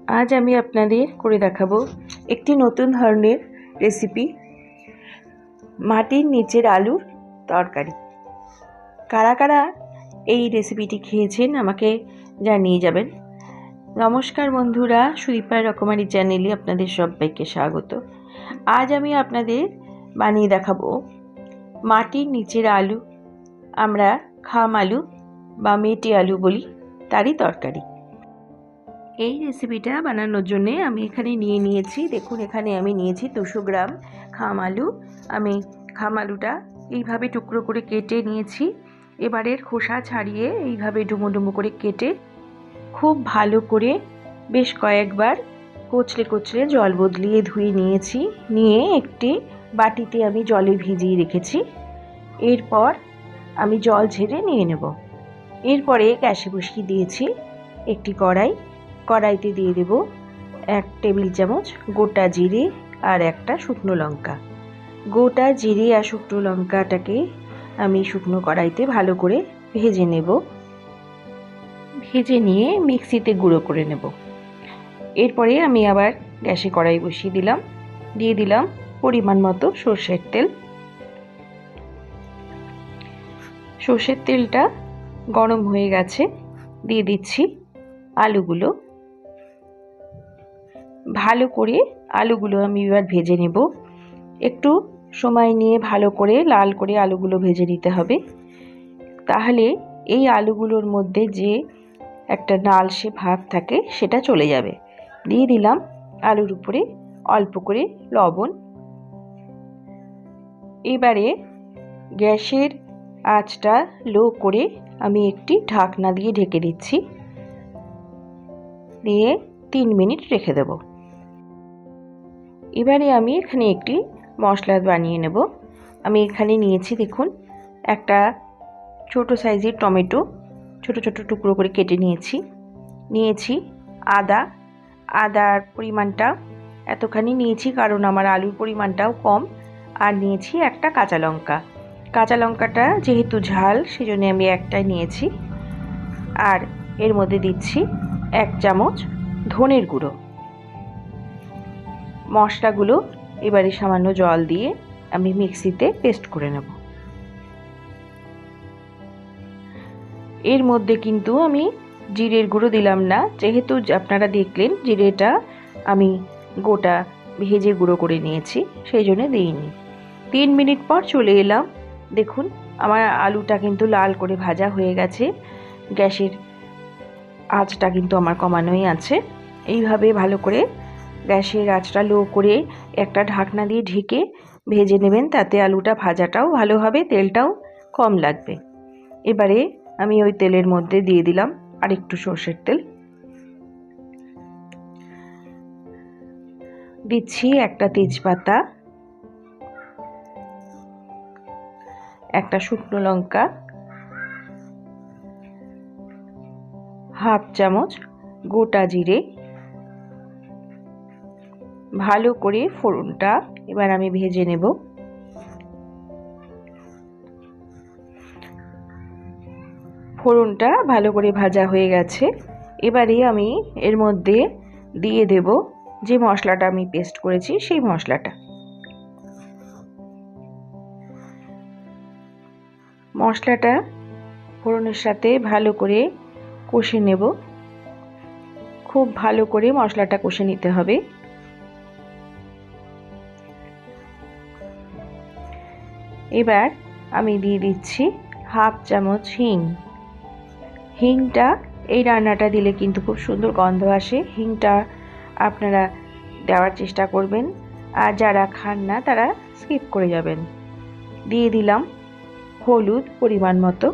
आज আমি আপনাদের করে দেখাবো একটি নতুন ধরনের রেসিপি, মাটির নিচের আলুর তরকারি। কারা কারা এই রেসিপিটি খেয়েছেন আমাকে জানিয়ে যাবেন। নমস্কার বন্ধুরা, সুদীপার রকমারি চ্যানেলে আপনাদের সবাইকে স্বাগত। আজ আমি আপনাদের বানিয়ে দেখাবো মাটির নিচের আলু, আমরা খাম আলু বা মেটে আলু বলি, তারই তরকারি। এই রেসিপিটা বানানোর জন্য আমি এখানে নিয়েছি, দেখুন এখানে আমি নিয়েছি 200 গ্রাম খাম আলু। আমি খাম আলুটা এইভাবে টুকরো করে কেটে নিয়েছি। এবারের খোসা ছাড়িয়ে এইভাবে ডুমো ডুমো করে কেটে খুব ভালো করে বেশ কয়েকবার কচলে জল বদলিয়ে ধুয়ে নিয়েছি। নিয়ে একটি বাটিতে আমি জলে ভিজিয়ে রেখেছি। এরপর আমি জল ঝেড়ে নিয়ে নেব। এরপরে গ্যাসে বসিয়ে দিয়েছি একটি কড়াইতে দিয়ে দেব 1 টেবিল চামচ গোটা জিরে আর একটা শুকনো লঙ্কা। গোটা জিরে আর শুকনো লঙ্কাটাকে আমি শুকনো কড়াইতে ভালো করে ভেজে নেব। ভেজে নিয়ে মিক্সিতে গুঁড়ো করে নেব। এরপরে আমি আবার গ্যাসে কড়াই বসিয়ে দিয়ে দিলাম পরিমাণ মতো সর্ষের তেল। সর্ষের তেলটা গরম হয়ে গেছে, দিয়ে দিচ্ছি আলুগুলো। ভালো করে আলুগুলো আমি এবার ভেজে নেব। একটু সময় নিয়ে ভালো করে লাল করে আলুগুলো ভেজে নিতে হবে, তাহলে এই আলুগুলোর মধ্যে যে একটা লালচে ভাব থাকে সেটা চলে যাবে। দিয়ে দিলাম আলুর উপরে অল্প করে লবণ। এবারে গ্যাসের আঁচটা লো করে আমি একটি ঢাকনা দিয়ে ঢেকে দিচ্ছি, দিয়ে 3 মিনিট রেখে দেব। এবারে আমি এখানে একটি মশলা বানিয়ে নেব। আমি এখানে নিয়েছি, দেখুন একটা ছোট সাইজের টমেটো ছোট ছোট টুকরো করে কেটে নিয়েছি আদার পরিমাণটা এতখানি নিয়েছি কারণ আমার আলুর পরিমাণটাও কম। আর নিয়েছি একটা কাঁচা লঙ্কাটা যেহেতু ঝাল সেজন্য আমি একটাই নিয়েছি। আর এর মধ্যে দিচ্ছি 1 চামচ ধনের গুঁড়ো। মশলাগুলো এবারে সামান্য জল দিয়ে আমি মিক্সিতে পেস্ট করে নেব। এর মধ্যে কিন্তু আমি জিরের গুঁড়ো দিলাম না, যেহেতু আপনারা দেখলেন জিরেটা আমি গোটা ভেজে গুঁড়ো করে নিয়েছি, সেই জন্য দিইনি। 3 মিনিট পর চলে এলাম। দেখুন আমার আলুটা কিন্তু লাল করে ভাজা হয়ে গেছে। গ্যাসের আঁচটা কিন্তু আমার কমানোই আছে। এইভাবে ভালো করে গ্যাসের আঁচটা লো করে একটা ঢাকনা দিয়ে ঢেকে ভেজে নেবেন, তাতে আলুটা ভাজাটাও ভালো হবে, তেলটাও কম লাগবে। এবারে আমি ওই তেলের মধ্যে দিয়ে দিলাম আর একটু সর্ষের তেল, দিচ্ছি একটা তেজপাতা, একটা শুকনো লঙ্কা, 1/2 চামচ গোটা জিরে। ভালো করে ফোড়নটা এবার আমি ভেজে নেব। ফোড়নটা ভালো করে ভাজা হয়ে গেছে। এবারে আমি এর মধ্যে দিয়ে দেব যে মশলাটা আমি পেস্ট করেছি সেই মশলাটা ফোড়নের সাথে ভালো করে কষে নেব। খুব ভালো করে মশলাটা কষে নিতে হবে। এবার আমি দিয়ে দিচ্ছি 1/2 চামচ হিংটা এই রান্নাটা দিলে কিন্তু খুব সুন্দর গন্ধ আসে। হিংটা আপনারা দেওয়ার চেষ্টা করবেন, আর যারা খান না তারা স্কিপ করে যাবেন। দিয়ে দিলাম হলুদ পরিমাণ মতো।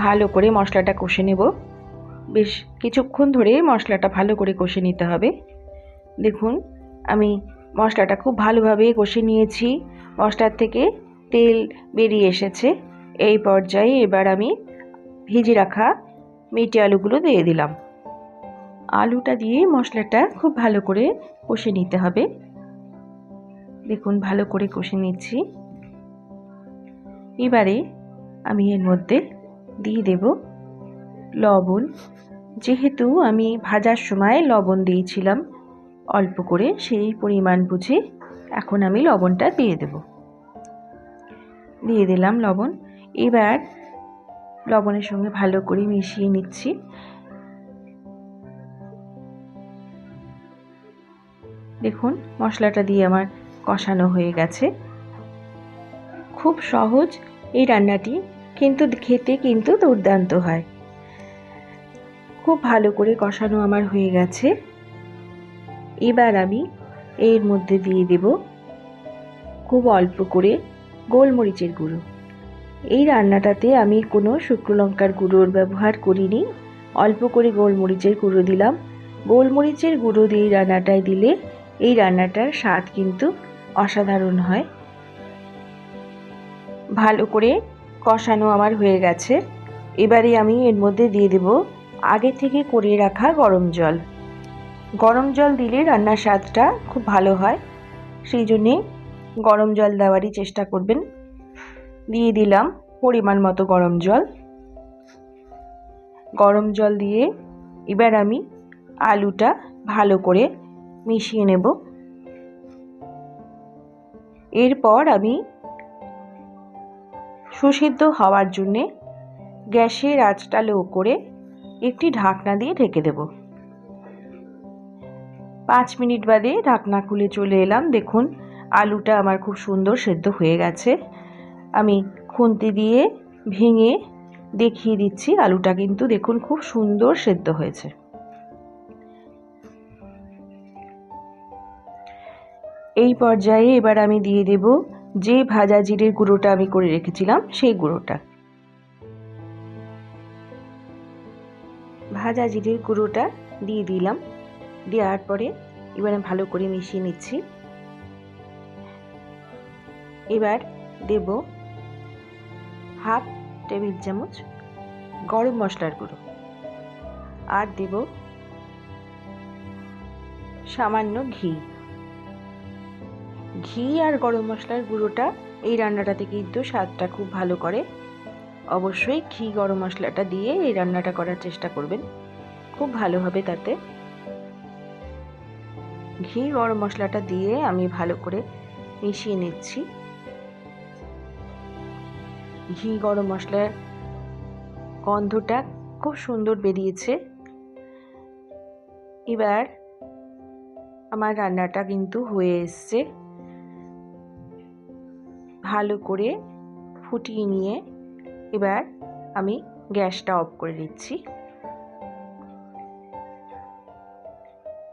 ভালো করে মশলাটা কষে নেব। বেশ কিছুক্ষণ ধরে মশলাটা ভালো করে কষে নিতে হবে। দেখুন আমি মশলাটা খুব ভালোভাবে কষে নিয়েছি, মশলার থেকে তেল বেরিয়ে এসেছে। এই পর্যায়ে এবার আমি ভেজে রাখা মেটে আলুগুলো দিয়ে দিলাম। আলুটা দিয়ে মশলাটা খুব ভালো করে কষে নিতে হবে। দেখুন ভালো করে কষে নিচ্ছি। এবারে আমি এর মধ্যে দিয়ে দেব লবণ। যেহেতু আমি ভাজার সময় লবণ দিয়েছিলাম অল্প করে, সেই পরিমাণ বুঝে এখন আমি লবণটা দিয়ে দেব। দিয়ে দিলাম লবণ। এবার লবণের সঙ্গে ভালো করে মিশিয়ে নিচ্ছি। দেখুন মশলাটা দিয়ে আমার কষানো হয়ে গেছে। খুব সহজ এই রান্নাটি, কিন্তু খেতে কিন্তু দুর্দান্ত হয়। খুব ভালো করে কষানো আমার হয়ে গেছে। এবার আমি এর মধ্যে দিয়ে দেব খুব অল্প করে গোলমরিচের গুঁড়ো। এই রান্নাটাতে আমি কোনো শুকনো লঙ্কার গুঁড়োর ব্যবহার করিনি, অল্প করে গোলমরিচের গুঁড়ো দিলাম। গোলমরিচের গুঁড়ো দিয়ে রান্নাটায় দিলে এই রান্নাটার স্বাদ কিন্তু অসাধারণ হয়। ভালো করে কষানো আমার হয়ে গেছে। এবারে আমি এর মধ্যে দিয়ে দেব আগে থেকে করে রাখা গরম জল। গরম জল দিলে রান্নার স্বাদটা খুব ভালো হয়, সেই জন্যে গরম জল দেওয়ারই চেষ্টা করবেন। দিয়ে দিলাম পরিমাণ মতো গরম জল। গরম জল দিয়ে এবার আমি আলুটা ভালো করে মিশিয়ে নেব। এরপর আমি সুসিদ্ধ হওয়ার জন্যে গ্যাসের আঁচটা লো করে একটি ঢাকনা দিয়ে ঢেকে দেব। 5 মিনিট বাদে ঢাকনা খুলে চলে এলাম। দেখুন আলুটা আমার খুব সুন্দর সেদ্ধ হয়ে গেছে। আমি খুন্তি দিয়ে ভেঙে দেখিয়ে দিচ্ছি। আলুটা কিন্তু দেখুন খুব সুন্দর সেদ্ধ হয়েছে। এই পর্যায়ে এবার আমি দিয়ে দেব যে ভাজা জিরের গুঁড়োটা আমি করে রেখেছিলাম সেই গুঁড়োটা। ভাজা জিরের গুঁড়োটা দিয়ে দিলাম। দেওয়ার পরে এবার আমি ভালো করে মিশিয়ে নিচ্ছি। এবার দেব হাফ টেবিল চামচ গরম মশলার গুঁড়ো, আর দেব সামান্য ঘি। ঘি আর গরম মশলার গুঁড়োটা এই রান্নাটাতে কিন্তু স্বাদটা খুব ভালো করে। অবশ্যই ঘি গরম মশলাটা দিয়ে এই রান্নাটা করার চেষ্টা করবেন, খুব ভালো হবে তাতে। ঘি গরম মশলাটা দিয়ে আমি ভালো করে মিশিয়ে নিচ্ছি। ঘি গরম মশলার গন্ধটা খুব সুন্দর বেরিয়েছে। এবার আমার রান্নাটা কিন্তু হয়ে এসছে। ভালো করে ফুটিয়ে নিয়ে এবার আমি গ্যাসটা অফ করে দিচ্ছি।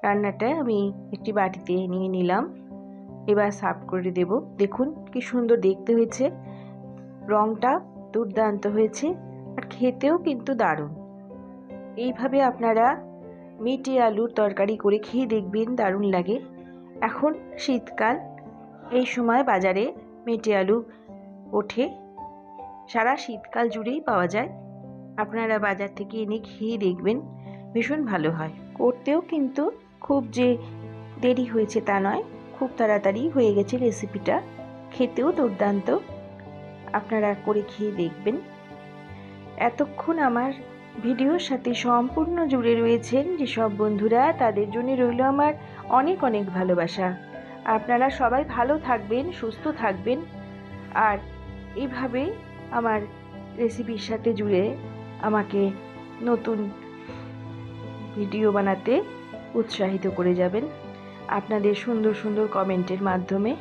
রান্নাটা আমি একটি বাটিতে নিয়ে নিলাম। এবার সার্ভ করে দেব। দেখুন কি সুন্দর দেখতে হয়েছে, রংটা দুর্দান্ত হয়েছে, আর খেতেও কিন্তু দারুণ। এইভাবে আপনারা মেটে আলুর তরকারি করে খেয়ে দেখবেন, দারুণ লাগে। এখন শীতকাল, এই সময় বাজারে মেটে আলু ওঠে, সারা শীতকাল জুড়েই পাওয়া যায়। আপনারা বাজার থেকে এনে খেয়ে দেখবেন, ভীষণ ভালো হয়। করতেও কিন্তু খুব যে দেরি হয়েছে তা নয়, খুব তাড়াতাড়ি হয়ে গেছে রেসিপিটা, খেতেও দুর্দান্ত। আপনারা করে খেয়ে দেখবেন। এতক্ষণ আমার ভিডিওর সাথে সম্পূর্ণ জুড়ে রয়েছেন যেসব বন্ধুরা, তাদের জন্য রইল আমার অনেক অনেক ভালোবাসা। আপনারা সবাই ভালো থাকবেন, সুস্থ থাকবেন, আর এইভাবে আমার রেসিপির সাথে জুড়ে আমাকে নতুন ভিডিও বানাতে উৎসাহিত করে যাবেন আপনাদের সুন্দর সুন্দর কমেন্টের মাধ্যমে।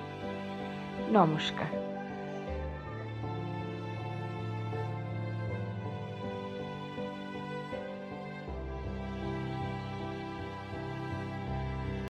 নমস্কার।